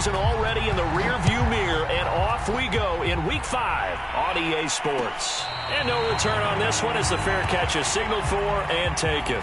season already in the rearview mirror, and off we go in Week 5 on EA Sports. And no return on this one as the fair catch is signaled for and taken.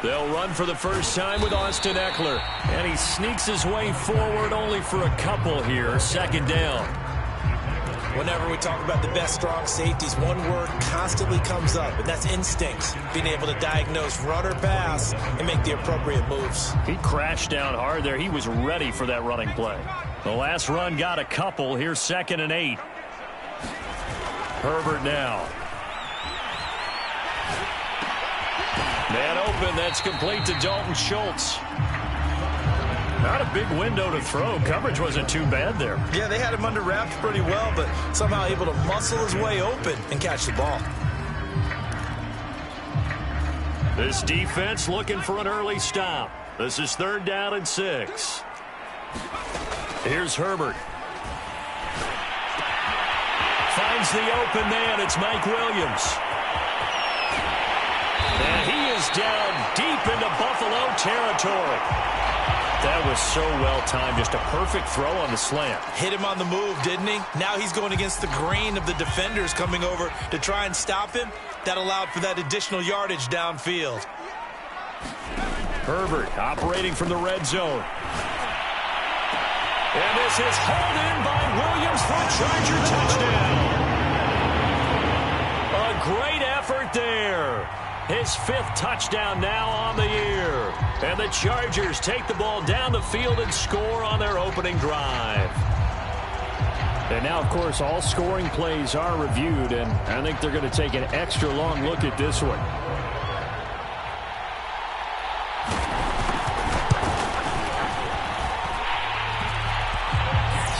They'll run for the first time with Austin Eckler. And he sneaks his way forward only for a couple here. Second down. Whenever we talk about the best strong safeties, one word constantly comes up, and that's instincts. Being able to diagnose run or pass and make the appropriate moves. He crashed down hard there. He was ready for that running play. The last run got a couple. Here's 2nd and 8. Herbert now. Man open, that's complete to Dalton Schultz. Not a big window to throw. Coverage wasn't too bad there. Yeah, they had him under wraps pretty well, but somehow able to muscle his way open and catch the ball. This defense looking for an early stop. This is 3rd down and 6. Here's Herbert. Finds the open man. It's Mike Williams. And he is down deep into Buffalo territory. That was so well-timed. Just a perfect throw on the slant. Hit him on the move, didn't he? Now he's going against the grain of the defenders coming over to try and stop him. That allowed for that additional yardage downfield. Herbert operating from the red zone. And this is hauled in by Williams for a Charger touchdown. A great effort there. His 5th touchdown now on the year. And the Chargers take the ball down the field and score on their opening drive. And now, of course, all scoring plays are reviewed, and I think they're going to take an extra long look at this one.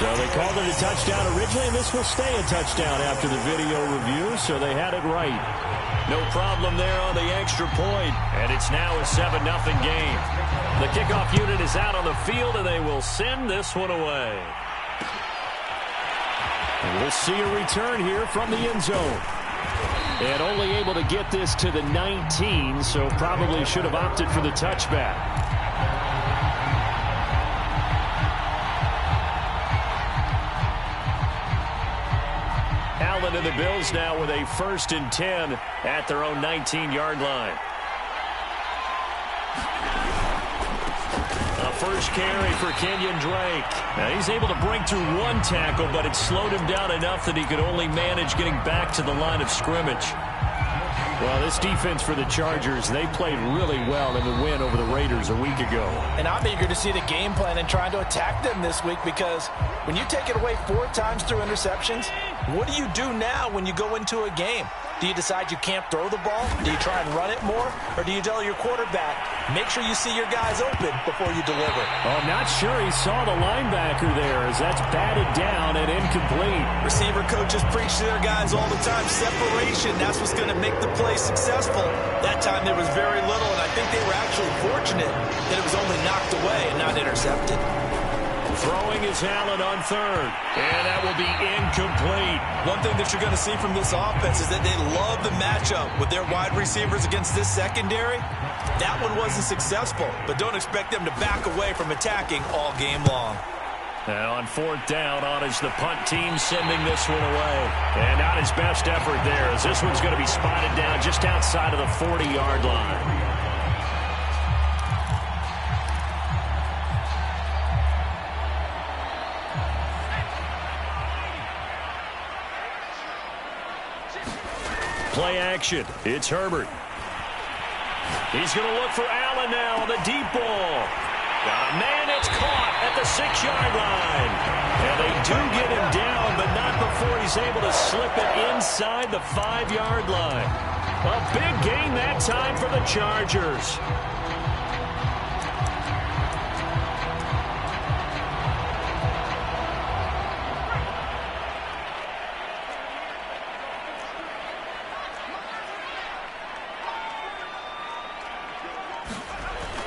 So they called it a touchdown originally, and this will stay a touchdown after the video review, so they had it right. No problem there on the extra point, and it's now a 7-0 game. The kickoff unit is out on the field, and they will send this one away. And we'll see a return here from the end zone. And only able to get this to the 19, so probably should have opted for the touchback. Allen and the Bills now with a 1st and 10 at their own 19-yard line. A first carry for Kenyon Drake. Now he's able to break through one tackle, but it slowed him down enough that he could only manage getting back to the line of scrimmage. Well, this defense for the Chargers, they played really well in the win over the Raiders a week ago. And I'm eager to see the game plan and trying to attack them this week, because when you take it away 4 times through interceptions, what do you do now when you go into a game? Do you decide you can't throw the ball? Do you try and run it more? Or do you tell your quarterback, make sure you see your guys open before you deliver? Oh, I'm not sure he saw the linebacker there, as that's batted down and incomplete. Receiver coaches preach to their guys all the time. Separation, that's what's going to make the play successful. That time there was very little, and I think they were actually fortunate that it was only knocked away and not intercepted. Throwing is Allen on 3rd, and that will be incomplete. One thing that you're going to see from this offense is that they love the matchup with their wide receivers against this secondary. That one wasn't successful, but don't expect them to back away from attacking all game long. Now on 4th down, on is the punt team sending this one away. And not his best effort there, as this one's going to be spotted down just outside of the 40-yard line. Play action. It's Herbert. He's going to look for Allen now on the deep ball. Man, it's caught at the 6-yard line. And they do get him down, but not before he's able to slip it inside the 5-yard line. A big gain that time for the Chargers.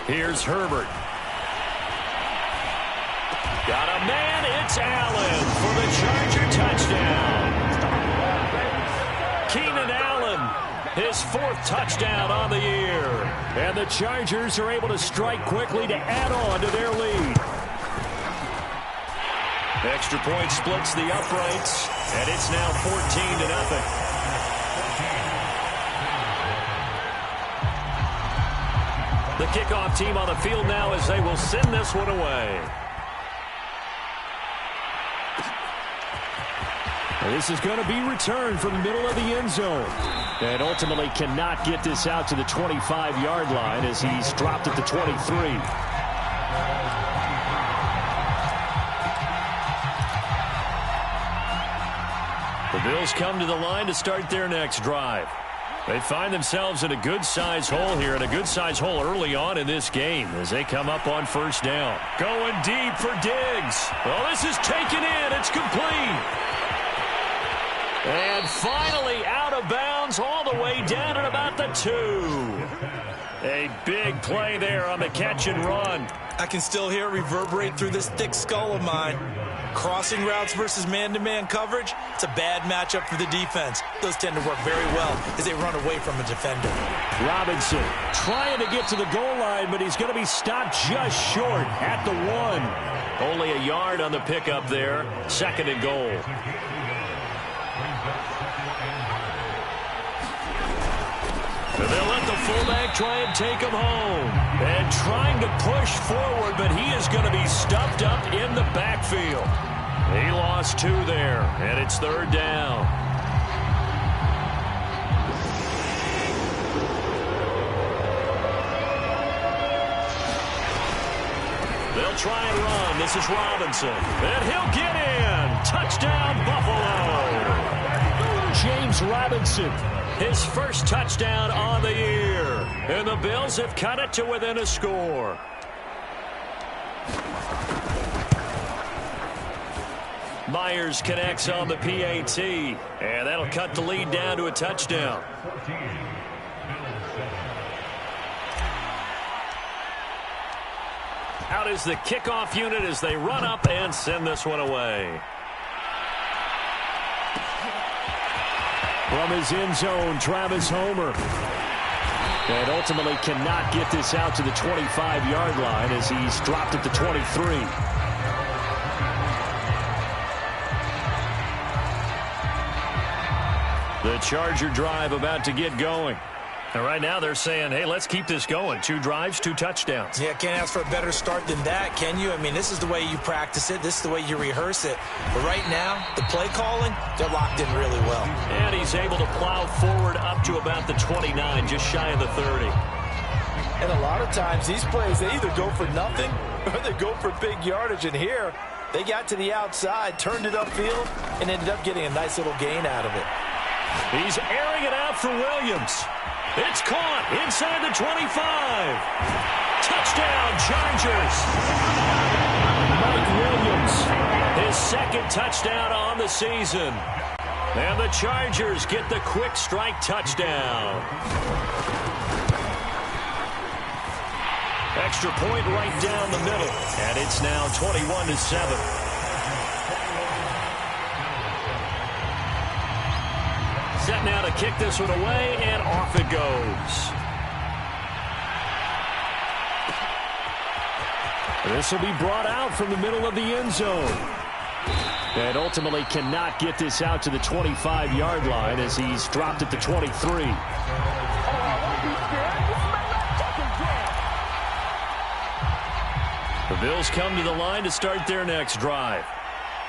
Here's Herbert. Got a man, it's Allen for the Charger touchdown. Keenan Allen, his 4th touchdown on the year. And the Chargers are able to strike quickly to add on to their lead. Extra point splits the uprights, and it's now 14-0. The kickoff team on the field now as they will send this one away. This is going to be returned from the middle of the end zone. And ultimately cannot get this out to the 25-yard line as he's dropped at the 23. The Bills come to the line to start their next drive. They find themselves in a good-sized hole here, and a good-sized hole early on in this game as they come up on first down. Going deep for Diggs. Well, this is taken in. It's complete. And finally out of bounds all the way down at about the 2. A big play there on the catch and run. I can still hear it reverberate through this thick skull of mine. Crossing routes versus man-to-man coverage, it's a bad matchup for the defense. Those tend to work very well as they run away from a defender. Robinson trying to get to the goal line, but he's going to be stopped just short at the 1. Only a yard on the pickup there. 2nd and goal. And they'll let the fullback try and take him home. And trying to push forward, but he is going to be stuffed up in the backfield. He lost 2 there, and it's 3rd down. They'll try and run. This is Robinson. And he'll get in. Touchdown, Buffalo. James Robinson, his 1st touchdown on the year. And the Bills have cut it to within a score. Myers connects on the PAT. And that'll cut the lead down to a touchdown. Out is the kickoff unit as they run up and send this one away. From his end zone, Travis Homer. And ultimately cannot get this out to the 25-yard line as he's dropped at the 23. The Charger drive about to get going. And right now they're saying, hey, let's keep this going. 2 drives, 2 touchdowns. Yeah, can't ask for a better start than that, can you? I mean, this is the way you practice it. This is the way you rehearse it. But right now, the play calling, they're locked in really well. And he's able to plow forward up to about the 29, just shy of the 30. And a lot of times, these plays, they either go for nothing or they go for big yardage. And here, they got to the outside, turned it upfield, and ended up getting a nice little gain out of it. He's airing it out for Williams. It's caught inside the 25. Touchdown, Chargers. Mike Williams, his 2nd touchdown on the season. And the Chargers get the quick strike touchdown. Extra point right down the middle. And it's now 21-7. Set now to kick this one away, and off it goes. This will be brought out from the middle of the end zone. And ultimately cannot get this out to the 25-yard line as he's dropped at the 23. The Bills come to the line to start their next drive.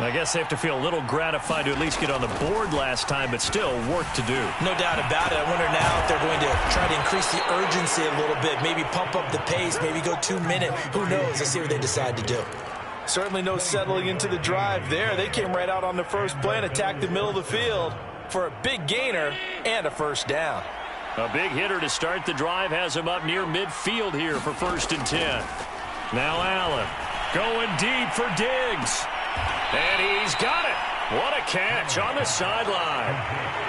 I guess they have to feel a little gratified to at least get on the board last time, but still work to do. No doubt about it. I wonder now if they're going to try to increase the urgency a little bit, maybe pump up the pace, maybe go 2-minute. Who knows? Let's see what they decide to do. Certainly no settling into the drive there. They came right out on the first play and attacked the middle of the field for a big gainer and a 1st down. A big hitter to start the drive has him up near midfield here for 1st and 10. Now Allen going deep for Diggs. And he's got it. What a catch on the sideline.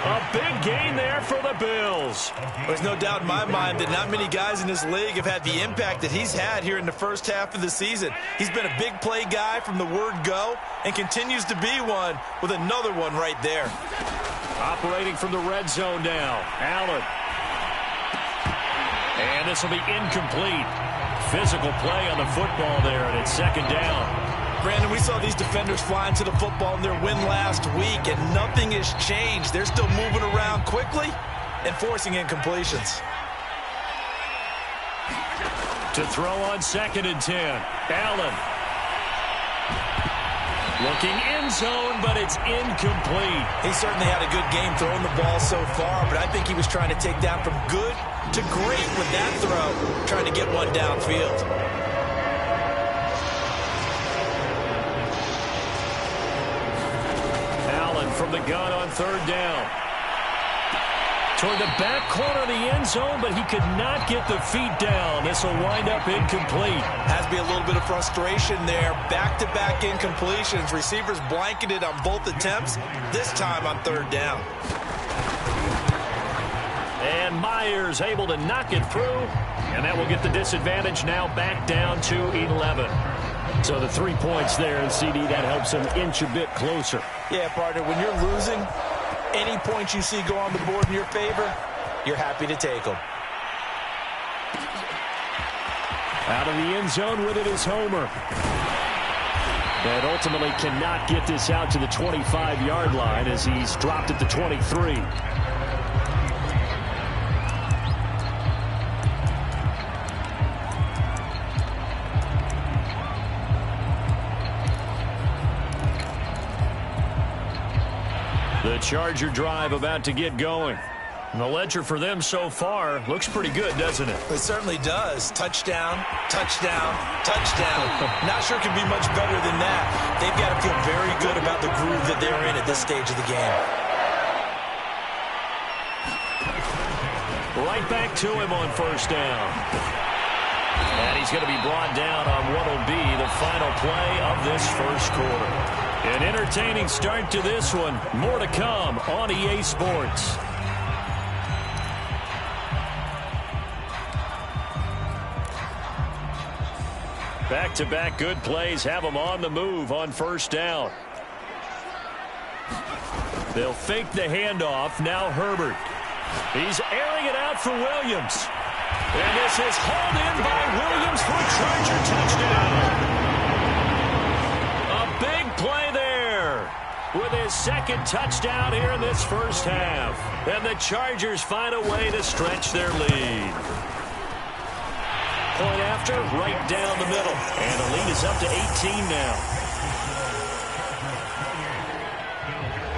A big gain there for the Bills. There's no doubt in my mind that not many guys in this league have had the impact that he's had here in the first half of the season. He's been a big play guy from the word go and continues to be one with another one right there. Operating from the red zone now. Allen. And this will be incomplete. Physical play on the football there, and it's second down. Brandon, we saw these defenders flying to the football in their win last week, and nothing has changed. They're still moving around quickly and forcing incompletions. To throw on 2nd and 10. Allen. Looking end zone, but it's incomplete. He certainly had a good game throwing the ball so far, but I think he was trying to take down from good to great with that throw, trying to get one downfield. From the gun on 3rd down. Toward the back corner of the end zone, but he could not get the feet down. This will wind up incomplete. Has to be a little bit of frustration there. Back-to-back incompletions. Receivers blanketed on both attempts, this time on 3rd down. And Myers able to knock it through, and that will get the disadvantage now back down to 11. So the 3 points there, and CD, that helps him inch a bit closer. Yeah, partner, when you're losing, any points you see go on the board in your favor, you're happy to take them. Out of the end zone with it is Homer. And ultimately cannot get this out to the 25-yard line as he's dropped at the 23. The Charger drive about to get going. And the ledger for them so far looks pretty good, doesn't it? It certainly does. Touchdown, touchdown, touchdown. Not sure it can be much better than that. They've got to feel very good about the groove that they're in at this stage of the game. Right back to him on 1st down. And he's going to be brought down on what will be the final play of this first quarter. An entertaining start to this one. More to come on EA Sports. Back-to-back good plays have them on the move on 1st down. They'll fake the handoff. Now Herbert. He's airing it out for Williams. And this is hauled in by Williams for a Charger touchdown. Big play there with his 2nd touchdown here in this first half. And the Chargers find a way to stretch their lead. Point after, right down the middle. And the lead is up to 18 now.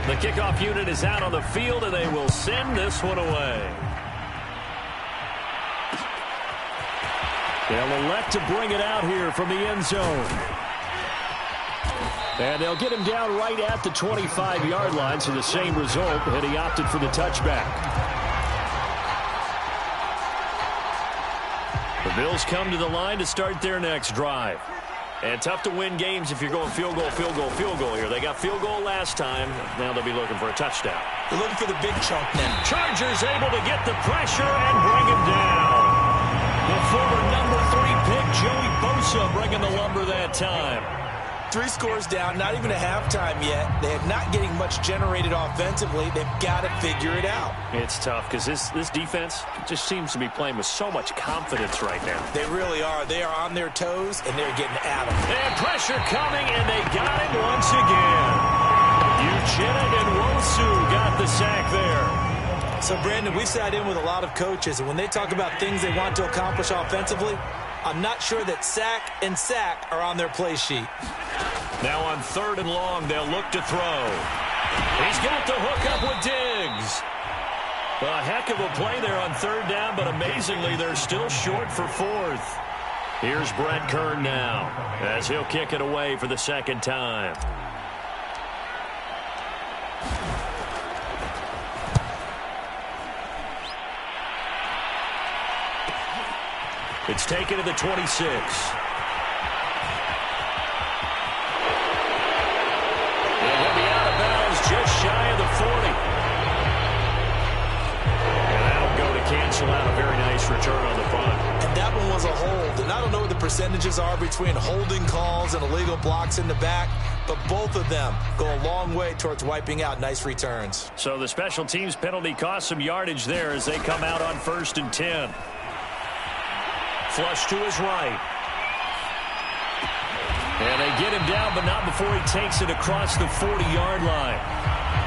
The kickoff unit is out on the field, and they will send this one away. They'll elect to bring it out here from the end zone. And they'll get him down right at the 25-yard line, so the same result, and he opted for the touchback. The Bills come to the line to start their next drive. And tough to win games if you're going field goal, field goal, field goal here. They got field goal last time. Now they'll be looking for a touchdown. They're looking for the big chunk now. Chargers able to get the pressure and bring him down. The former number 3 pick, Joey Bosa, bringing the lumber that time. 3 scores down, not even a halftime yet. They're not getting much generated offensively. They've got to figure it out. It's tough because this defense just seems to be playing with so much confidence right now. They really are. They are on their toes, and they're getting at them. And pressure coming, and they got him once again. Uchenna and Wosu got the sack there. So, Brandon, we've sat in with a lot of coaches, and when they talk about things they want to accomplish offensively, I'm not sure that sack and sack are on their play sheet. Now on 3rd and long, they'll look to throw. He's got the hook up with Diggs. A heck of a play there on 3rd down, but amazingly, they're still short for 4th. Here's Brett Kern now, as he'll kick it away for the 2nd time. It's taken to the 26. And he'll be out of bounds pass return on the punt. And that one was a hold. And I don't know what the percentages are between holding calls and illegal blocks in the back, but both of them go a long way towards wiping out nice returns. So the special teams penalty cost some yardage there as they come out on 1st and 10. Flush to his right. And they get him down, but not before he takes it across the 40-yard line.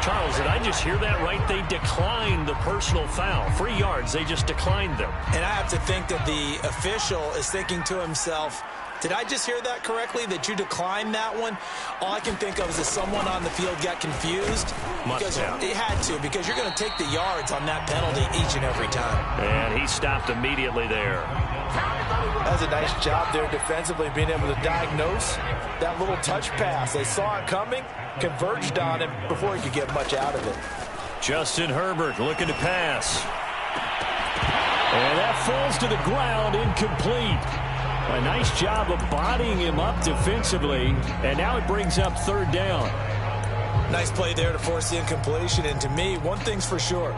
Charles, did I just hear that right? They declined the personal foul. 3 yards, they just declined them. And I have to think that the official is thinking to himself, did I just hear that correctly, that you declined that one? All I can think of is that someone on the field got confused. Must have. It had to, because you're going to take the yards on that penalty each and every time. And he stopped immediately there. That was a nice job there defensively, being able to diagnose that little touch pass. They saw it coming, converged on it before he could get much out of it. Justin Herbert looking to pass. And that falls to the ground, incomplete. A nice job of bodying him up defensively, and now it brings up 3rd down. Nice play there to force the incompletion, and to me, one thing's for sure.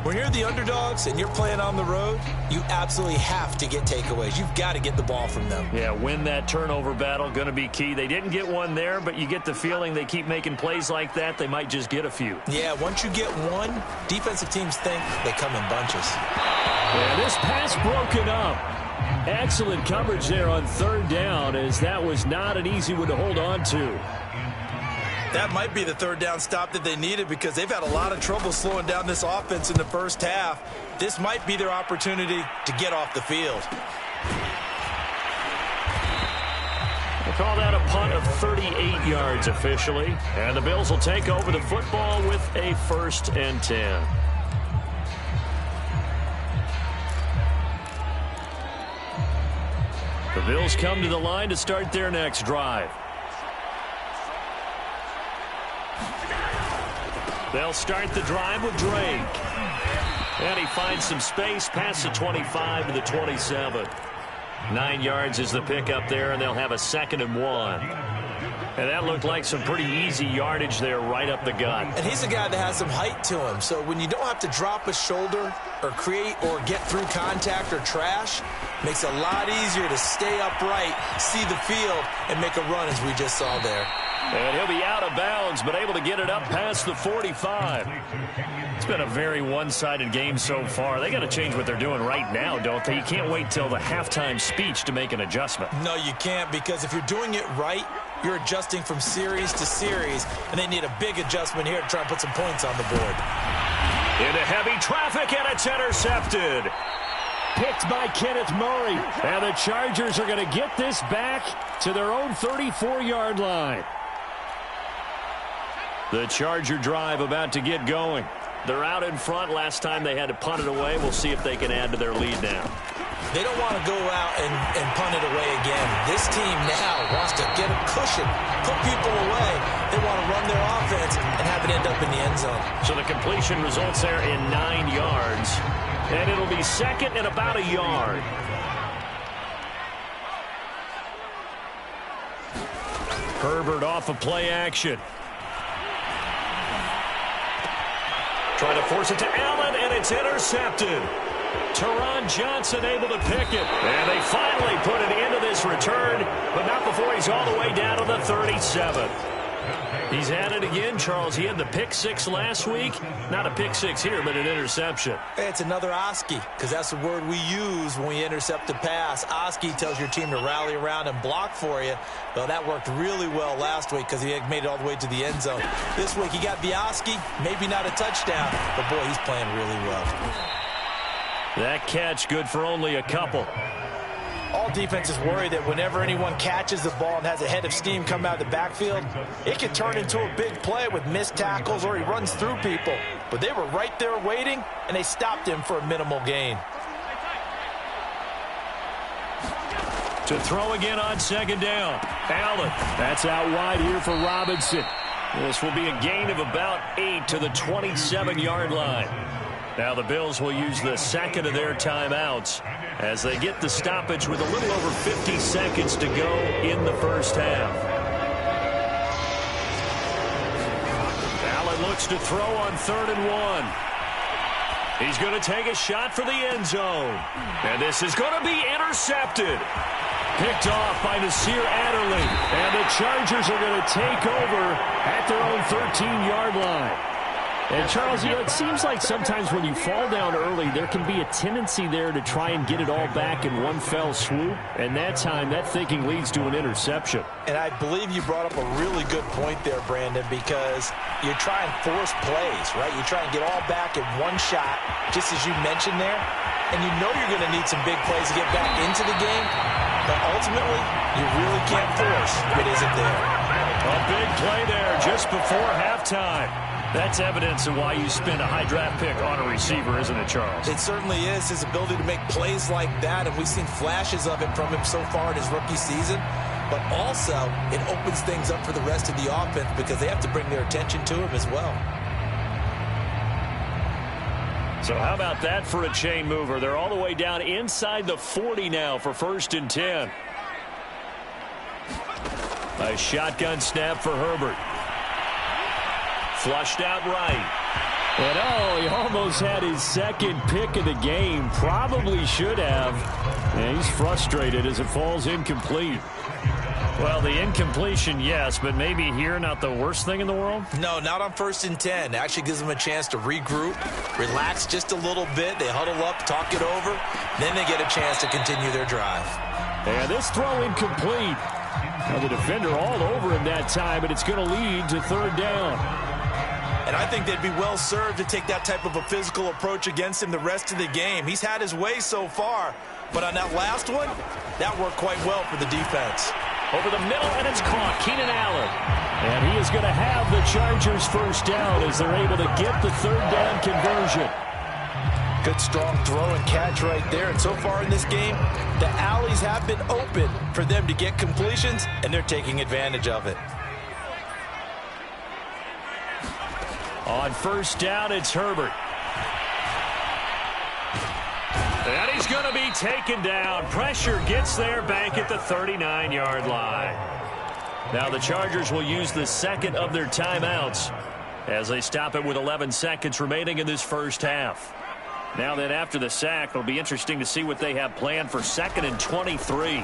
When you're the underdogs and you're playing on the road, you absolutely have to get takeaways. You've got to get the ball from them. Yeah, win that turnover battle, going to be key. They didn't get one there, but you get the feeling they keep making plays like that, they might just get a few. Yeah, once you get one, defensive teams think they come in bunches. And this pass broken up. Excellent coverage there on 3rd down, as that was not an easy one to hold on to. That might be the 3rd down stop that they needed, because they've had a lot of trouble slowing down this offense in the first half. This might be their opportunity to get off the field. We'll call that a punt of 38 yards officially. And the Bills will take over the football with a 1st and 10. The Bills come to the line to start their next drive. They'll start the drive with Drake. And he finds some space past the 25 to the 27. 9 yards is the pickup there, and they'll have a 2nd and 1. And that looked like some pretty easy yardage there right up the gut. And he's a guy that has some height to him. So when you don't have to drop a shoulder or create or get through contact or trash, makes it a lot easier to stay upright, see the field, and make a run as we just saw there. And he'll be out of bounds, but able to get it up past the 45. It's been a very one-sided game so far. They got to change what they're doing right now, don't they? You can't wait till the halftime speech to make an adjustment. No, you can't, because if you're doing it right, you're adjusting from series to series, and they need a big adjustment here to try and put some points on the board. Into heavy traffic, and it's intercepted. Picked by Kenneth Murray. And the Chargers are going to get this back to their own 34-yard line. The Charger drive about to get going. They're out in front. Last time they had to punt it away. We'll see if they can add to their lead now. They don't want to go out and punt it away again. This team now wants to get a cushion, put people away. They want to run their offense and have it end up in the end zone. So the completion results there in 9 yards. And it'll be 2nd and about a yard. Herbert off of play action. Trying to force it to Allen, and it's intercepted. Teron Johnson able to pick it. And they finally put an end to this return, but not before he's all the way down to the 37. He's had it again, Charles. He had the pick 6 last week. Not a pick 6 here, but an interception. It's another Oski, because that's the word we use when we intercept a pass. Oski tells your team to rally around and block for you. Well, that worked really well last week because he had made it all the way to the end zone. This week he got the Oski, maybe not a touchdown, but boy, he's playing really well. That catch good for only a couple. All defenses worry that whenever anyone catches the ball and has a head of steam come out of the backfield, it can turn into a big play with missed tackles or he runs through people. But they were right there waiting, and they stopped him for a minimal gain. To throw again on 2nd down. Allen. That's out wide here for Robinson. This will be a gain of about 8 to the 27-yard line. Now the Bills will use the 2nd of their timeouts as they get the stoppage with a little over 50 seconds to go in the first half. Allen looks to throw on 3rd and 1. He's going to take a shot for the end zone. And this is going to be intercepted. Picked off by Nasir Adderley. And the Chargers are going to take over at their own 13-yard line. And, Charles, you know, it seems like sometimes when you fall down early, there can be a tendency there to try and get it all back in one fell swoop. And that time, that thinking leads to an interception. And I believe you brought up a really good point there, Brandon, because you try and force plays, right? You try and get all back in one shot, just as you mentioned there. And you know you're going to need some big plays to get back into the game. But ultimately, you really can't force what isn't there. A big play there just before halftime. That's evidence of why you spend a high draft pick on a receiver, isn't it, Charles? It certainly is. His ability to make plays like that, and we've seen flashes of it from him so far in his rookie season. But also, it opens things up for the rest of the offense because they have to bring their attention to him as well. So how about that for a chain mover? They're all the way down inside the 40 now for 1st and 10. A shotgun snap for Herbert. Flushed out right. And, oh, he almost had his second pick of the game. Probably should have. And he's frustrated as it falls incomplete. Well, the incompletion, yes, but maybe here not the worst thing in the world? No, not on 1st and 10. It actually gives them a chance to regroup, relax just a little bit. They huddle up, talk it over. Then they get a chance to continue their drive. And this throw incomplete. Now the defender all over him that time, and it's going to lead to 3rd down. And I think they'd be well served to take that type of a physical approach against him the rest of the game. He's had his way so far, but on that last one, that worked quite well for the defense. Over the middle, and it's caught. Keenan Allen. And he is going to have the Chargers 1st down as they're able to get the 3rd down conversion. Good strong throw and catch right there. And so far in this game, the alleys have been open for them to get completions, and they're taking advantage of it. On 1st down, it's Herbert. And he's going to be taken down. Pressure gets there back at the 39-yard line. Now the Chargers will use the second of their timeouts as they stop it with 11 seconds remaining in this first half. Now then, after the sack, it'll be interesting to see what they have planned for 2nd and 23.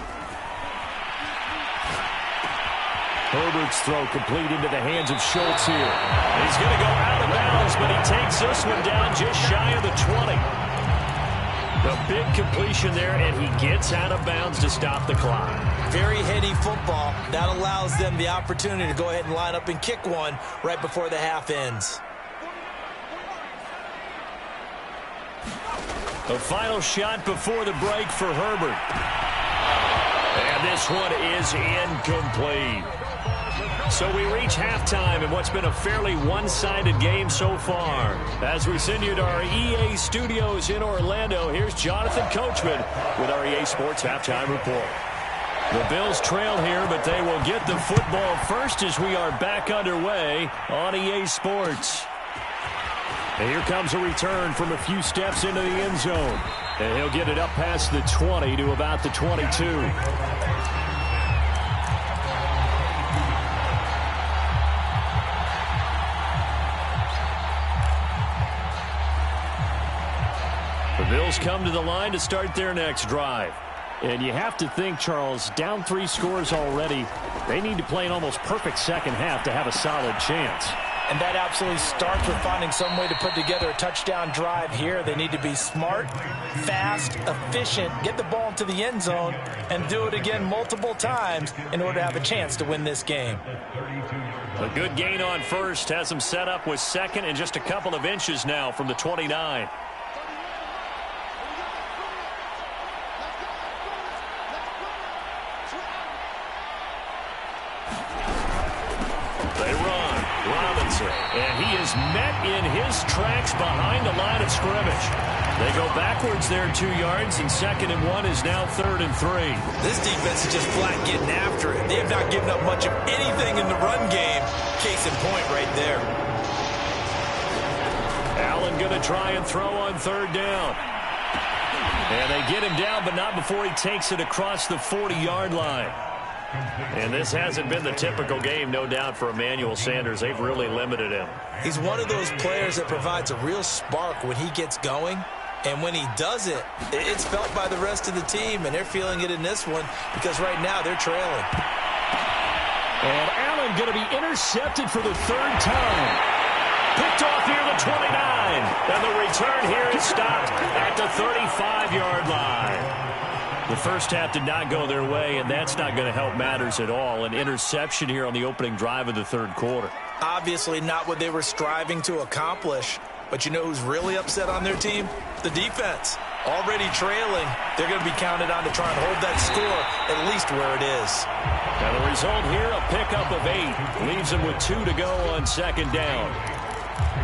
Herbert's throw complete into the hands of Schultz here. He's going to go out of bounds, but he takes this one down just shy of the 20. The big completion there, and he gets out of bounds to stop the clock. Very heady football. That allows them the opportunity to go ahead and line up and kick one right before the half ends. The final shot before the break for Herbert. And this one is incomplete. So we reach halftime in what's been a fairly one-sided game so far. As we send you to our EA studios in Orlando, here's Jonathan Coachman with our EA Sports Halftime Report. The Bills trail here, but they will get the football first as we are back underway on EA Sports. And here comes a return from a few steps into the end zone. And he'll get it up past the 20 to about the 22. The Bills come to the line to start their next drive. And you have to think, Charles, down 3 scores already. They need to play an almost perfect second half to have a solid chance. And that absolutely starts with finding some way to put together a touchdown drive here. They need to be smart, fast, efficient, get the ball into the end zone, and do it again multiple times in order to have a chance to win this game. A good gain on first has them set up with 2nd and just a couple of inches now from the 29. And he is met in his tracks behind the line of scrimmage. They go backwards there 2 yards, and 2nd and 1 is now 3rd and 3. This defense is just flat getting after it. They have not given up much of anything in the run game. Case in point right there. Allen going to try and throw on 3rd down. And they get him down, but not before he takes it across the 40-yard line. And this hasn't been the typical game, no doubt, for Emmanuel Sanders. They've really limited him. He's one of those players that provides a real spark when he gets going. And when he does it, it's felt by the rest of the team, and they're feeling it in this one because right now they're trailing. And Allen going to be intercepted for the third time. Picked off near the 29. And the return here is stopped at the 35-yard line. The first half did not go their way, and that's not going to help matters at all. An interception here on the opening drive of the third quarter. Obviously not what they were striving to accomplish. But you know who's really upset on their team? The defense. Already trailing, they're going to be counted on to try and hold that score at least where it is. Now the result here, a pickup of 8. Leaves him with 2 to go on second down.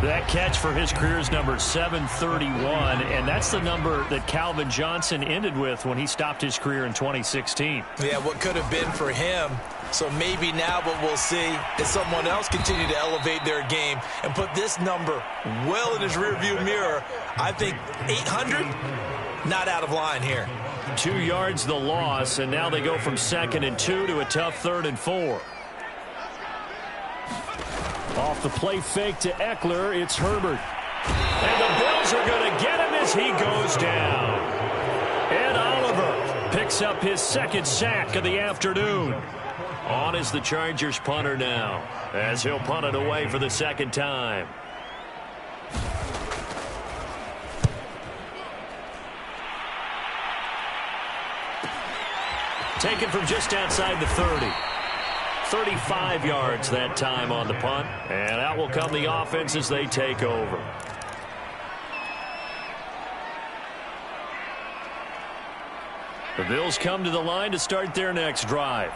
That catch for his career is number 731, and that's the number that Calvin Johnson ended with when he stopped his career in 2016. Yeah, what could have been for him. So maybe now what we'll see is someone else continue to elevate their game and put this number well in his rearview mirror. I think 800, not out of line here. 2 yards the loss, and now they go from 2nd and 2 to a tough 3rd and 4. Off the play fake to Eckler, it's Herbert. And the Bills are going to get him as he goes down. Ed Oliver picks up his 2nd sack of the afternoon. On is the Chargers punter now, as he'll punt it away for the 2nd time. Taken from just outside the 30. 35 yards that time on the punt. And out will come the offense as they take over. The Bills come to the line to start their next drive.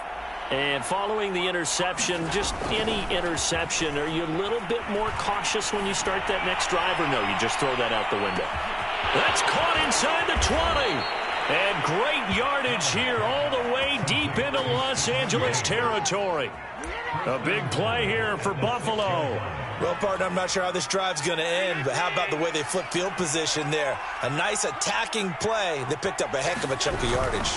And following the interception, just any interception, are you a little bit more cautious when you start that next drive, or no, you just throw that out the window? That's caught inside the 20. And great yardage here all the way deep into Los Angeles territory. A big play here for Buffalo. Well, partner, I'm not sure how this drive's going to end, but how about the way they flip field position there? A nice attacking play that picked up a heck of a chunk of yardage.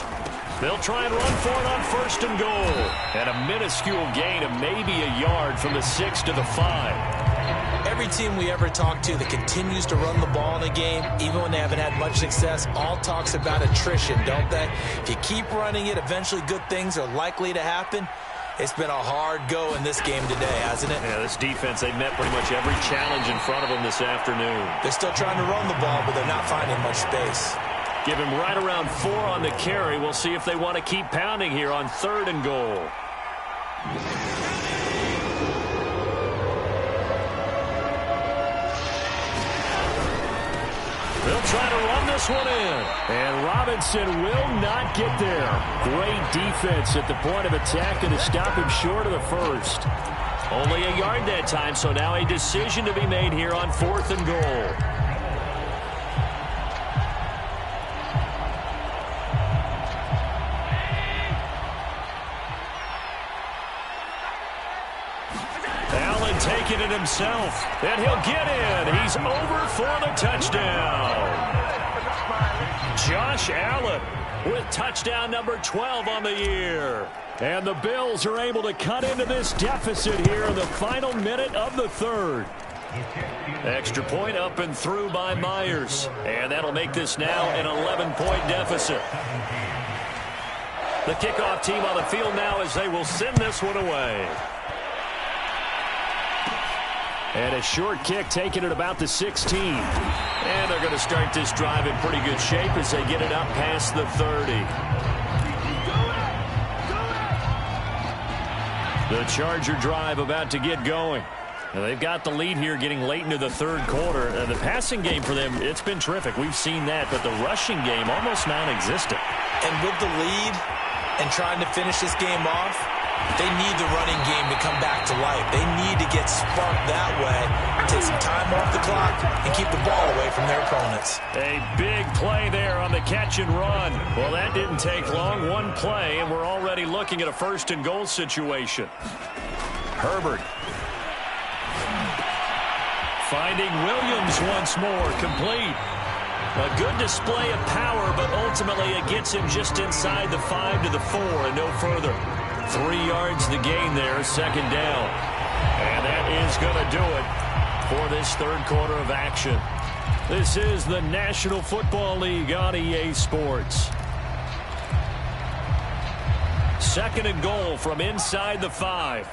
They'll try and run for it on 1st and goal. And a minuscule gain of maybe a yard from the 6 to the 5. Every team we ever talk to that continues to run the ball in a game, even when they haven't had much success, all talks about attrition, don't they? If you keep running it, eventually good things are likely to happen. It's been a hard go in this game today, hasn't it? Yeah, this defense, they've met pretty much every challenge in front of them this afternoon. They're still trying to run the ball, but they're not finding much space. Give him right around 4 on the carry. We'll see if they want to keep pounding here on 3rd and goal. They'll try to run this one in. And Robinson will not get there. Great defense at the point of attack to stop him short of the 1st. Only a yard that time, so now a decision to be made here on 4th and goal. Allen taking it himself, and he'll get in. He's over for the touchdown. Josh Allen with touchdown number 12 on the year. And the Bills are able to cut into this deficit here in the final minute of the 3rd. Extra point up and through by Myers. And that'll make this now an 11-point deficit. The kickoff team on the field now as they will send this one away. And a short kick taken at about the 16. And they're going to start this drive in pretty good shape as they get it up past the 30. The Charger drive about to get going. Now they've got the lead here getting late into the 3rd quarter. The passing game for them, it's been terrific. We've seen that, but the rushing game almost non-existent. And with the lead and trying to finish this game off, they need the running game to come back to life. They need to get sparked that way, take some time off the clock, and keep the ball away from their opponents. A big play there on the catch and run. Well, that didn't take long. One play, and we're already looking at a 1st and goal situation. Herbert. Finding Williams once more, complete. A good display of power, but ultimately it gets him just inside the 5 to the 4 and no further. 3 yards the gain there, second down. And that is going to do it for this third quarter of action. This is the National Football League on EA Sports. Second and goal from inside the 5.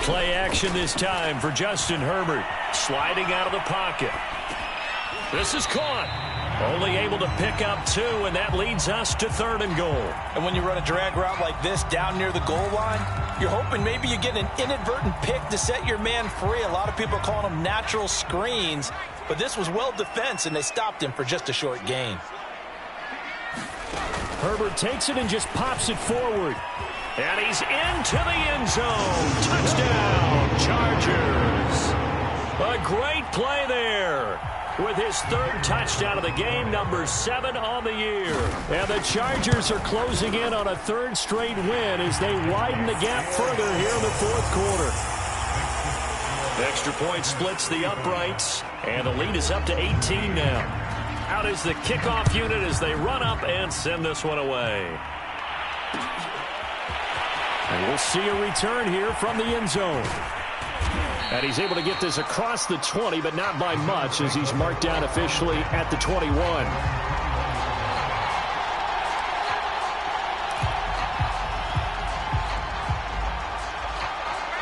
Play action this time for Justin Herbert. Sliding out of the pocket. This is caught. Only able to pick up 2, and that leads us to third and goal. And when you run a drag route like this down near the goal line, you're hoping maybe you get an inadvertent pick to set your man free. A lot of people are calling them natural screens, but this was well defense, and they stopped him for just a short gain. Herbert takes it and just pops it forward. And he's into the end zone. Touchdown, Chargers. A great play there. With his third touchdown of the game, number 7 on the year. And the Chargers are closing in on a third straight win as they widen the gap further here in the fourth quarter. Extra point splits the uprights, and the lead is up to 18 now. Out is the kickoff unit as they run up and send this one away. And we'll see a return here from the end zone. And he's able to get this across the 20, but not by much, as he's marked down officially at the 21.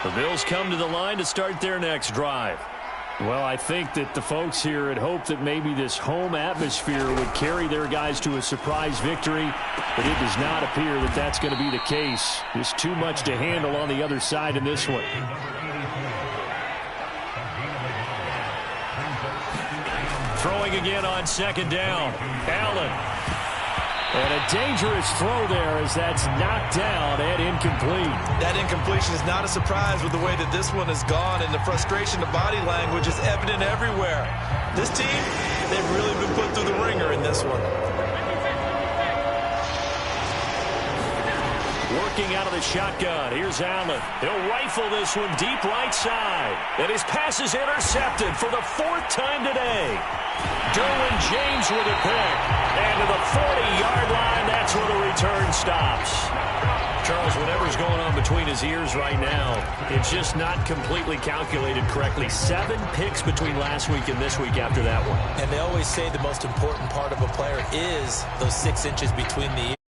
The Bills come to the line to start their next drive. Well, I think that the folks here had hoped that maybe this home atmosphere would carry their guys to a surprise victory, but it does not appear that that's going to be the case. There's too much to handle on the other side in this one. Throwing again on second down. Allen. And a dangerous throw there as that's knocked down and incomplete. That incompletion is not a surprise with the way that this one has gone, and the frustration, the body language is evident everywhere. This team, they've really been put through the ringer in this one. Working out of the shotgun. Here's Allen. He'll rifle this one deep right side. And his pass is intercepted for the 4th time today. Derwin James with a pick. And to the 40-yard line, that's where the return stops. Charles, whatever's going on between his ears right now, it's just not completely calculated correctly. 7 picks between last week and this week after that one. And they always say the most important part of a player is those 6 inches between the ears.